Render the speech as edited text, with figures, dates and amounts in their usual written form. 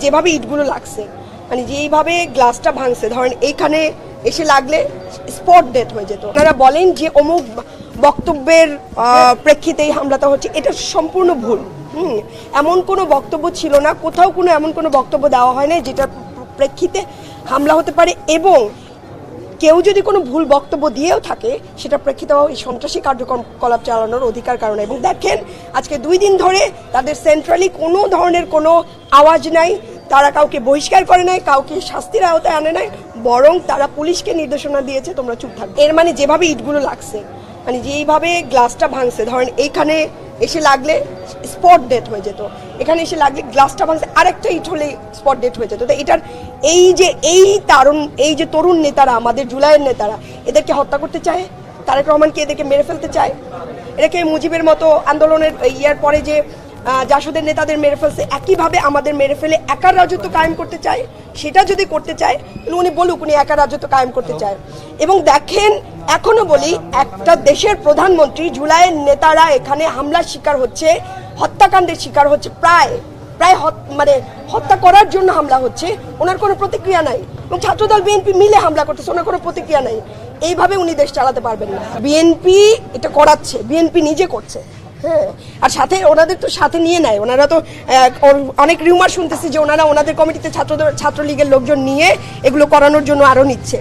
যেভাবে ইটগুলো লাগছে, মানে যেইভাবে গ্লাসটা ভাঙছে, ধরেন এইখানে এসে লাগলে স্পট ডেথ হয়ে যেত। আপনারা বলেন যে অমুক বক্তব্যের প্রেক্ষিতেই হামলাটা হচ্ছে, এটা সম্পূর্ণ ভুল। এমন কোনো বক্তব্য ছিল না, কোথাও কোনো এমন কোনো বক্তব্য দেওয়া হয় না যেটার প্রেক্ষিতে হামলা হতে পারে। এবং কেউ যদি কোনো ভুল বক্তব্য দিয়েও থাকে, সেটা প্রেক্ষিতে এই সন্ত্রাসী কার্যকলাপ চালানোর অধিকার কারণে। এবং দেখেন আজকে 2 দিন ধরে তাদের সেন্ট্রালি কোনো ধরনের কোনো আওয়াজ নাই, তারা কাউকে বহিষ্কার করে নাই, কাউকে শাস্তির আওতায় আনে নাই, বরং তারা পুলিশকে নির্দেশনা দিয়েছে তোমরা চুপ থাকবে। এর মানে যেভাবে ইটগুলো লাগছে, মানে যেইভাবে গ্লাসটা ভাঙছে, ধরেন এইখানে এসে লাগলে স্পট ডেথ হয়ে যেত, এখানে এসে লাগলে গ্লাসটা ভাঙছে, আরেকটা ইট হলে স্পট ডেথ হয়ে যেত। তো এটার এই যে তরুণ নেতারা, আমাদের জুলাইয়ের নেতারা, এদেরকে হত্যা করতে চায়, তারেক রহমানকে এদেরকে মেরে ফেলতে চায়। এটাকে মুজিবের মতো আন্দোলনের ইয়ার পরে যে জাসদের নেতাদের মেরে ফেলছে, একইভাবে আমাদের মেরে ফেলে একার রাজত্ব কায়েম করতে চায়। সেটা যদি করতে চায় উনি বলুক উনি একার রাজত্ব কায়েম করতে চায়। এবং দেখেন, এখনো বলি, একটা দেশের প্রধানমন্ত্রী, জুলাইয়ের নেতারা এখানে হামলার শিকার হচ্ছে, হত্যাকাণ্ডের শিকার হচ্ছে, প্রায় মানে হত্যা করার জন্য হামলা হচ্ছে, ওনার কোনো প্রতিক্রিয়া নাই। এবং ছাত্রদল বিএনপি মিলে হামলা করতেছে, ওনার কোনো প্রতিক্রিয়া নাই। এইভাবে উনি দেশ চালাতে পারবেন না। বিএনপি এটা করাচ্ছে, বিএনপি নিজে করছে। হ্যাঁ, আর সাথে ওনাদের তো সাথে নিয়ে নেয়, ওনারা তো অনেক রিউমার শুনতেছি যে ওনারা ওনাদের কমিটিতে ছাত্রলীগের লোকজন নিয়ে এগুলো করানোর জন্য আরো নিচ্ছে।